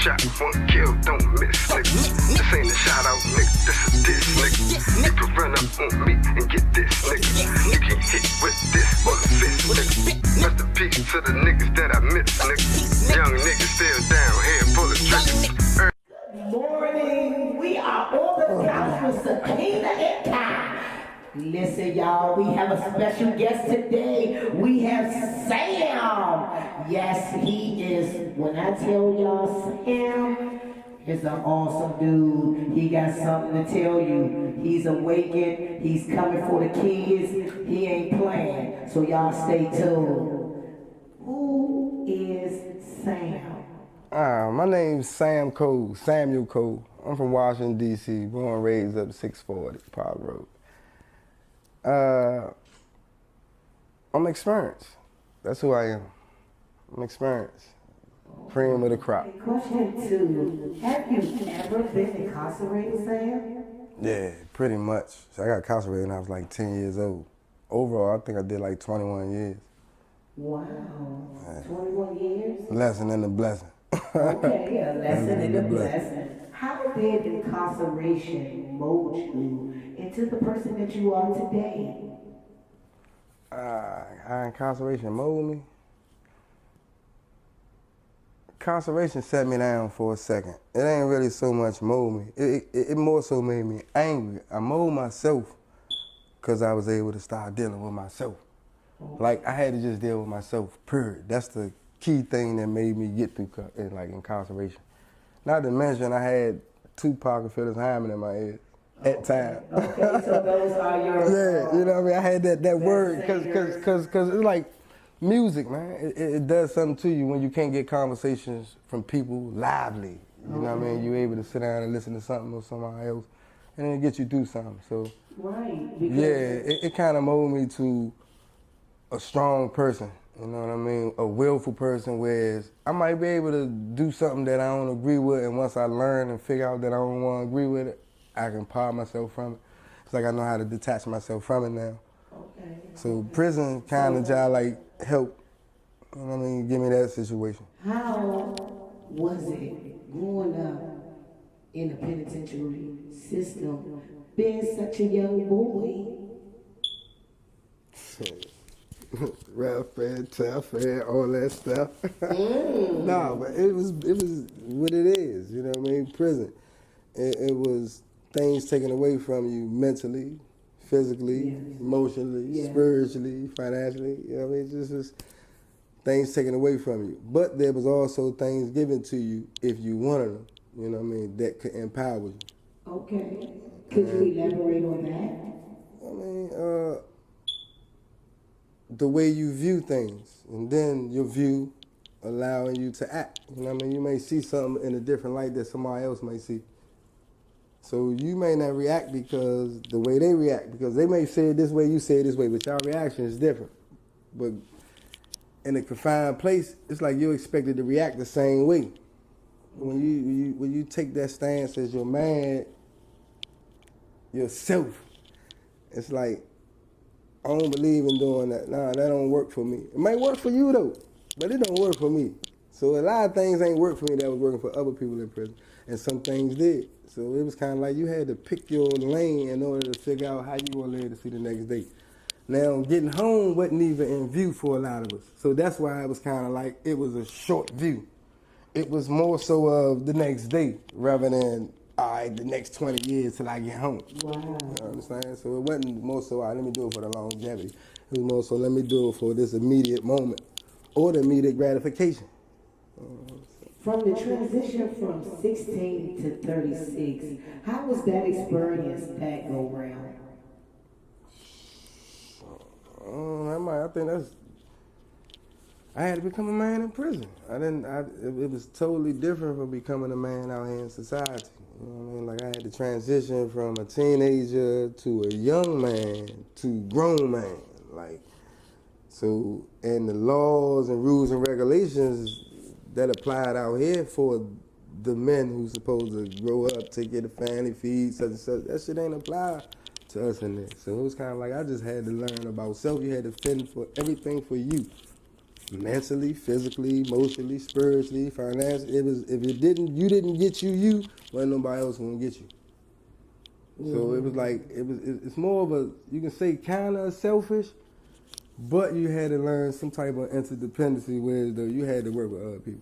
shot, one kill, don't miss, nigga. This ain't a shout out, nigga, this is this, nigga. You can run up on me and get this, nigga. You can hit with this on the fist, nigga. Rest in peace to the niggas that I miss, nigga. Young niggas still down here, full of triggers. Morning, we are on the couch with Sakina and Kai. Listen, y'all, we have a special guest today. We have Sam. Yes, he is. When I tell y'all, Sam is an awesome dude. He got something to tell you. He's awakened. He's coming for the kids. He ain't playing. So y'all stay tuned. Who is Sam? My name's Sam Cole, Samuel Cole. I'm from Washington, D.C., born and raised up 640 Park Road. I'm experienced. That's who I am. I'm experienced. Cream of the crop. Question 2. Have you ever been incarcerated, Sam? Yeah, pretty much. So I got incarcerated when I was like 10 years old. Overall, I think I did like 21 years. Wow. 21 years? Lesson in the blessing. Okay, a lesson in the blessing. How did incarceration mold you into the person that you are today? How incarceration mold me? Incarceration set me down for a second. It ain't really so much mold me. It more so made me angry. I mold myself because I was able to start dealing with myself. Like, I had to just deal with myself, period. That's the key thing that made me get through like incarceration. Not to mention I had Tupac and Phyllis Hyman in my head at time. Okay, so those are your... Yeah, you know what I mean? I had that word because it's like music, man. It does something to you when you can't get conversations from people lively. You know what I mean? You're able to sit down and listen to something or somebody else and then it gets you through something. So, right. Yeah, it kind of molded me to a strong person. You know what I mean? A willful person, whereas I might be able to do something that I don't agree with, and once I learn and figure out that I don't want to agree with it, I can part myself from it. It's like I know how to detach myself from it now. Okay. So prison kind of just like help, you know what I mean, give me that situation. How was it growing up in the penitentiary system, being such a young boy? Rough and tough and all that stuff. No, but it was what it is, you know what I mean? Prison. It was things taken away from you mentally, physically, emotionally, spiritually, financially, you know what I mean? Just things taken away from you. But there was also things given to you if you wanted them, you know what I mean, that could empower you. Okay. Could you elaborate on that? I mean, the way you view things, and then your view allowing you to act. You know what I mean? You may see something in a different light that somebody else may see. So you may not react because the way they react, because they may say it this way, you say it this way, but your reaction is different. But in a confined place, it's like you're expected to react the same way. When you take that stance as your man, yourself, it's like, I don't believe in doing that. Nah, that don't work for me. It might work for you though, but it don't work for me. So a lot of things ain't work for me that was working for other people in prison, and some things did. So it was kind of like you had to pick your lane in order to figure out how you gonna live to see the next day. Now, getting home wasn't even in view for a lot of us. So that's why it was kind of like it was a short view. It was more so of the next day rather than, all right, the next 20 years till I get home. Wow. You know what I'm saying? So it wasn't more so, all right, let me do it for the longevity. It was more so, let me do it for this immediate moment or the immediate gratification. From the transition from 16 to 36, how was that experience that go round? I think I had to become a man in prison. It was totally different from becoming a man out here in society. You know what I mean? Like I had to transition from a teenager to a young man to grown man. Like, so, and the laws and rules and regulations that applied out here for the men who's supposed to grow up, take care of the family, feed, such and such, that shit ain't apply to us in there. So it was kind of like I just had to learn about self. You had to fend for everything for you. mentally, physically, emotionally, spiritually, financially. It was if it didn't you didn't get you, wasn't nobody else gonna get you. So it was like it's more of a, you can say kind of selfish, but you had to learn some type of interdependency where you had to work with other people.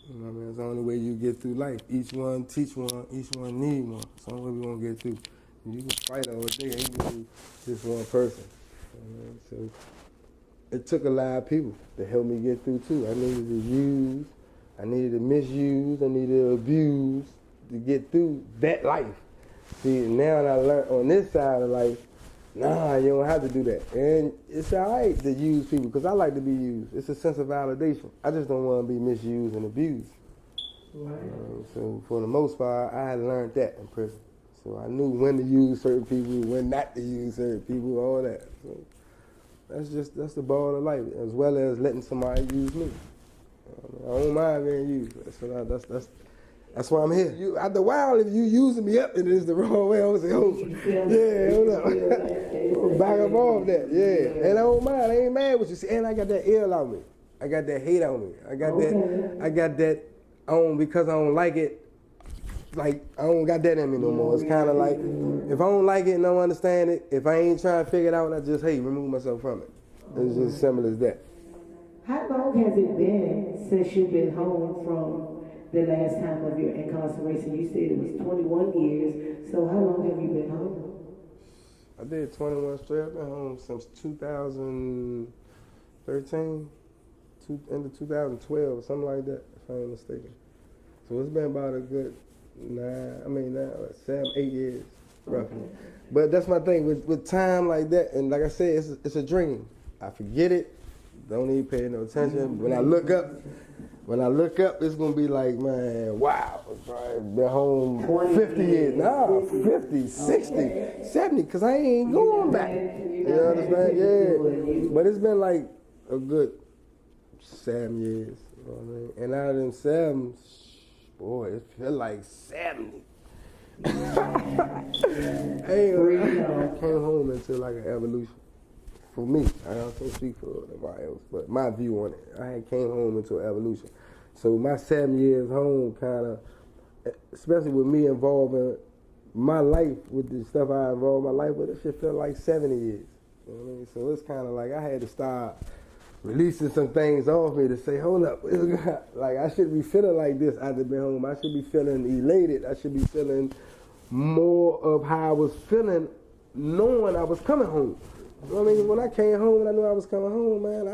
You know what I mean? It's the only way you get through life. Each one teach one, each one need one. It's the only way we're gonna get through. You can fight all day, ain't gonna be just one person. You know what I mean? So it took a lot of people to help me get through too. I needed to use, I needed to misuse, I needed to abuse to get through that life. See, now I learned on this side of life, nah, you don't have to do that. And it's all right to use people because I like to be used. It's a sense of validation. I just don't want to be misused and abused. Right. So for the most part, I had learned that in prison. So I knew when to use certain people, when not to use certain people, all that. So that's the ball of life, as well as letting somebody use me. I don't mind being used. That's why I'm here. After a while, if you using me up and it's the wrong way, I would say, oh, yeah, hold up. Back up off that, yeah. And I don't mind. I ain't mad with you. See, and I got that ill on me. I got that hate on me. I got that on because I don't like it. Like, I don't got that in me no more. It's kind of like, if I don't like it and don't understand it, if I ain't trying to figure it out, I just, remove myself from it. It's just as simple as that. How long has it been since you've been home from the last time of your incarceration? You said it was 21 years. So how long have you been home? I did 21 straight. I've been home since 2013, end of 2012, something like that, if I ain't mistaken. So it's been about a good 7, 8 years, roughly. Okay. But that's my thing with time like that, and like I said, it's a dream. I forget it, don't even pay no attention. When I look up, it's gonna be like, man, wow, I've been home 50 years. Nah, 50, 60, 70, because I ain't going back. You understand? Yeah. But it's been like a good 7 years. You know what I mean? And out of them 7, boy, it feel like 70. I came home into like an evolution. For me, I don't speak for nobody else, but my view on it, I came home into an evolution. So my 7 years home kind of, especially with me involving my life with the stuff I involved my life with, it should feel like 70 years. You know what I mean? So it's kind of like I had to start releasing some things off me to say, hold up, like I should be feeling like this after being home. I should be feeling elated. I should be feeling more of how I was feeling knowing I was coming home. You know what I mean? When I came home and I knew I was coming home, man,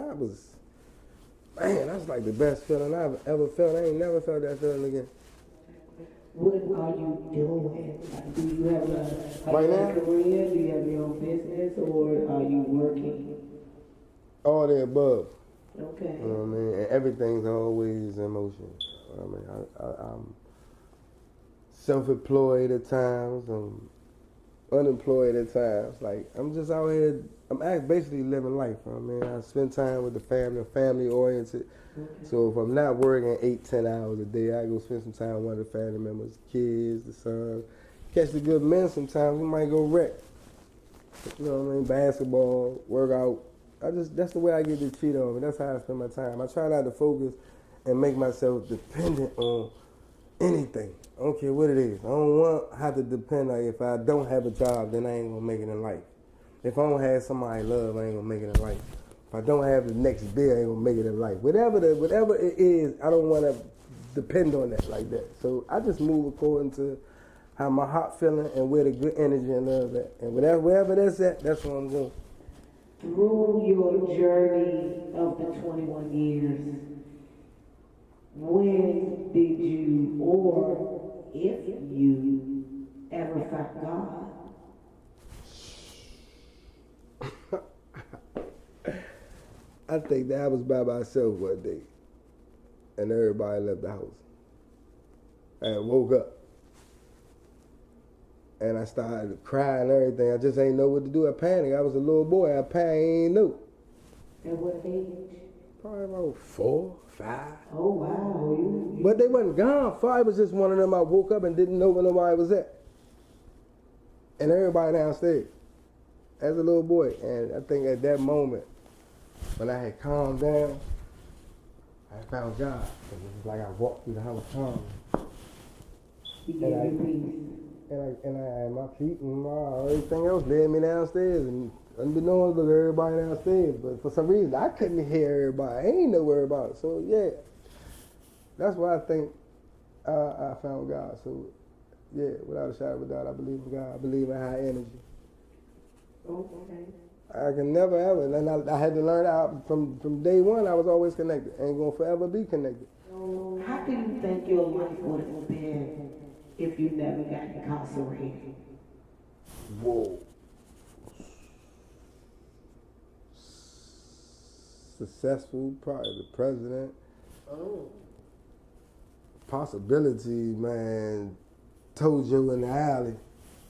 that's like the best feeling I've ever felt. I ain't never felt that feeling again. What are you doing? Like, do you have a career? Do you have your own business, or are you working? All the above. Okay. You know what I mean? And everything's always in motion. I mean, I'm self-employed at times. I'm unemployed at times. Like, I'm just out here. I'm basically living life. I mean, I spend time with the family oriented. Okay. So if I'm not working 8-10 hours a day, I go spend some time with one of the family members, kids, the son. Catch the good men sometimes. We might go wreck. You know what I mean? Basketball, work out. That's the way I get to cheat on. That's how I spend my time. I try not to focus and make myself dependent on anything. I don't care what it is. I don't want to have to depend on, if I don't have a job, then I ain't gonna make it in life. If I don't have somebody I love, I ain't gonna make it in life. If I don't have the next bill, I ain't gonna make it in life. Whatever it is, I don't want to depend on that like that. So I just move according to how my heart feeling and where the good energy and love at. And wherever that's at, that's where I'm going. Through your journey of the 21 years, when did you, or if you, ever found God? I think that I was by myself one day, and everybody left the house. I woke up, and I started crying and everything. I just ain't know what to do. I panicked. I was a little boy. I ain't know. At what age? Probably about 4, 5. Oh, wow. But they wasn't gone far. It was just one of them I woke up and didn't know where nobody was at. And everybody downstairs as a little boy. And I think at that moment, when I had calmed down, I found God. It was like I walked through the house calm. He gave you peace. And my feet and everything else led me downstairs. And unbeknownst to everybody downstairs, but for some reason I couldn't hear everybody. I ain't know everybody. So yeah, that's why I think I found God. So yeah, without a shadow of a doubt, I believe in God. I believe in high energy. Okay. I can never ever, and I had to learn out from day one. I was always connected, and gonna forever be connected. How do you think your life would have been if you never got incarcerated? Whoa. Successful, probably the president. Oh. Possibility, man. Told you in the alley.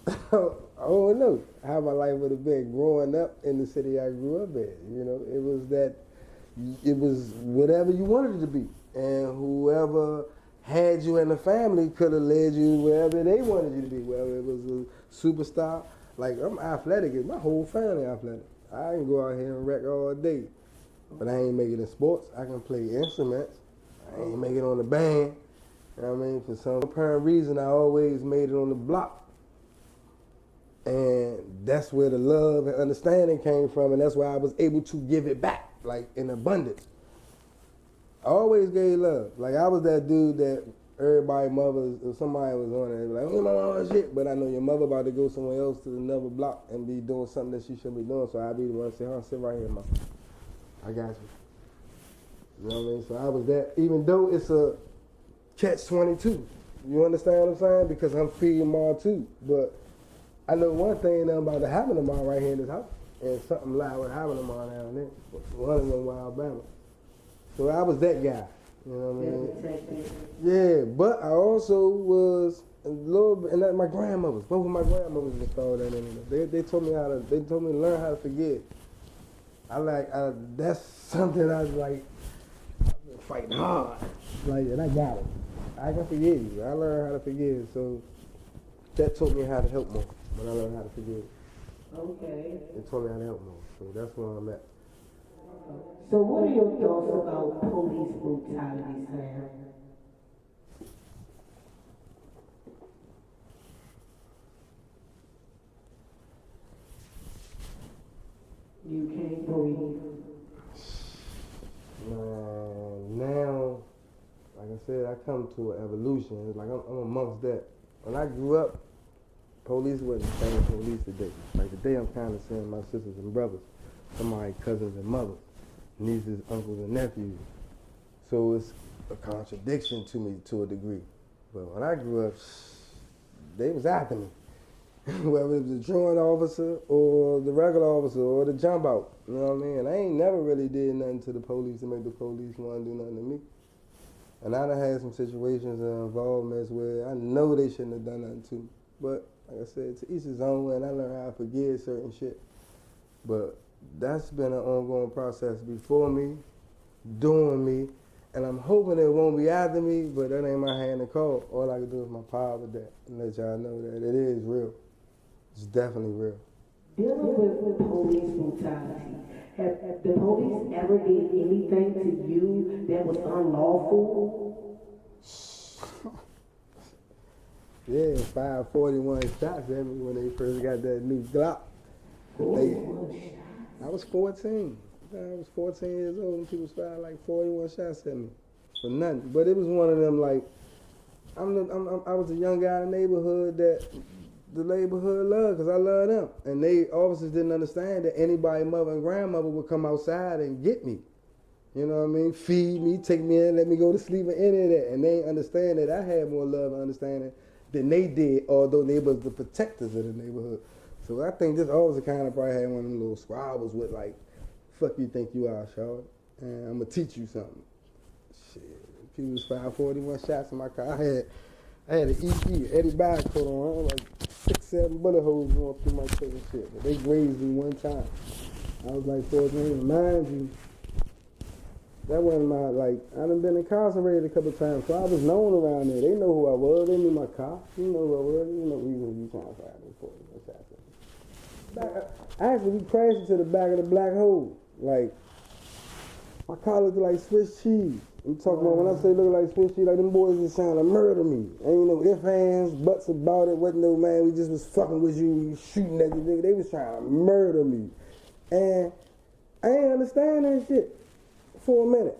I don't know how my life would have been growing up in the city I grew up in. You know, it was whatever you wanted it to be. And whoever had you in the family could have led you wherever they wanted you to be, whether it was a superstar. Like, I'm athletic, my whole family athletic. I can go out here and wreck all day. But I ain't make it in sports. I can play instruments. I ain't make it on the band. You know what I mean? For some apparent reason, I always made it on the block. And that's where the love and understanding came from, and that's why I was able to give it back, like in abundance. I always gave love. Like, I was that dude that everybody mother, if somebody was on it, like, oh, my mama shit, but I know your mother about to go somewhere else to another block and be doing something that she shouldn't be doing, so I'd be the one to say, oh, sit right here, mama. I got you. You know what I mean? So I was that, even though it's a catch-22. You understand what I'm saying? Because I'm feeding Ma too. But I know one thing about to happen to Ma right here in this house. And something loud would happen to Ma down there. One of them in Alabama. So I was that guy. You know what I mean? Yeah, but I also was a little bit, and that my grandmothers, both of my grandmothers was called that in. They told me to learn how to forgive. That's something I was like, I've been fighting hard. Like, and I got it. I can forgive you. I learned how to forgive. So that taught me how to help more when I learned how to forgive. Okay. It taught me how to help more. So that's where I'm at. So what are your thoughts about police brutality, Sam? You can't breathe. Now, like I said, I come to an evolution. It's like I'm amongst that. When I grew up, police wasn't the same police today. Like today, I'm kind of seeing my sisters and brothers, some of my cousins and mothers, nieces, uncles, and nephews. So it's a contradiction to me to a degree. But when I grew up, they was after me. Whether it was the truant officer or the regular officer or the jump out. You know what I mean? I ain't never really did nothing to the police to make the police want to do nothing to me. And I done had some situations and involvements where I know they shouldn't have done nothing to me. But like I said, to each his own, and I learned how to forgive certain shit. But that's been an ongoing process before me, doing me, and I'm hoping it won't be after me, but that ain't my hand to call. All I can do is my power with that and let y'all know that it is real. It's definitely real. Dealing with police brutality, have the police ever did anything to you that was unlawful? Yeah, 541 shots at me when they first got that new Glock. I was 14. I was 14 years old and people fired like 41 shots at me for nothing. But it was one of them like, I was a young guy in the neighborhood that the neighborhood loved because I love them. And they officers didn't understand that anybody, mother and grandmother would come outside and get me. You know what I mean? Feed me, take me in, let me go to sleep or any of that. And they didn't understand that I had more love and understanding than they did, although they was the protectors of the neighborhood. So I think this officer kind of probably had one of them little squabbles with like, fuck you think you are, Charlotte? And I'm gonna teach you something. Shit, people was 541 shots in my car. I had an EP, Eddie Barcode on, like 6-7 bullet holes going through my chest and shit. But they grazed me one time. I was like 14. Mind you, that wasn't my, like, I done been incarcerated a couple times, so I was known around there. They know who I was. They knew my car. You know who I was. You know reason you trying to fire them 41 shots. Actually, we crashed into the back of the black hole. Like, my car looked like Swiss cheese. I'm talking about when I say look like Spin Street, like them boys was trying to murder me. Ain't no ifs, ands, buts about it. Wasn't no man. We just was fucking with you, shooting at you, nigga. They was trying to murder me, and I ain't understand that shit for a minute.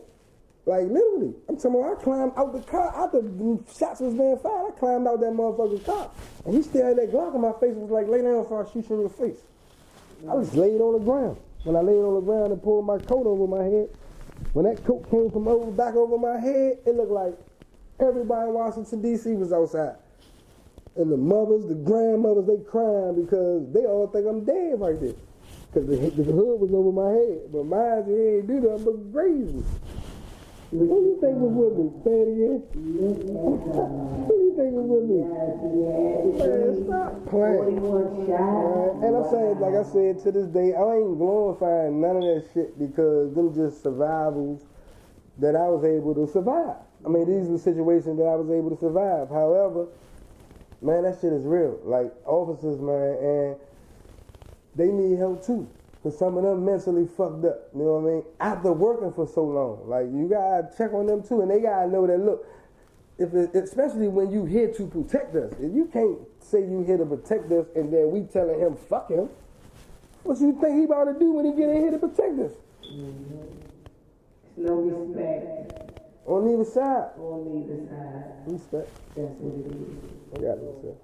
Like literally, I'm talking about I climbed out the car after the shots was being fired. I climbed out that motherfucker's car, and he still had that Glock in my face. Was like, lay down before I shoot you in your face. I was laid on the ground. When I laid on the ground and pulled my coat over my head, when that coat came from back over my head, it looked like everybody in Washington, D.C. was outside. And the mothers, the grandmothers, they crying because they all think I'm dead right there. Because the hood was over my head. But mine, he ain't do that, but crazy. Who you think was with me? Say it again. Who you think was with me? Man, stop playing. And I'm saying, like I said, to this day, I ain't glorifying none of that shit because them just survivals that I was able to survive. I mean, these were situations that I was able to survive. However, man, that shit is real. Like, officers, man, and they need help too. Because some of them mentally fucked up, you know what I mean? After working for so long. Like, you gotta check on them too, and they gotta know that, look, especially when you here to protect us. If you can't say you here to protect us and then we telling him, fuck him, what you think he about to do when he get in here to protect us? No respect. On either side. On either side. Respect. That's what it is. I got it, sir.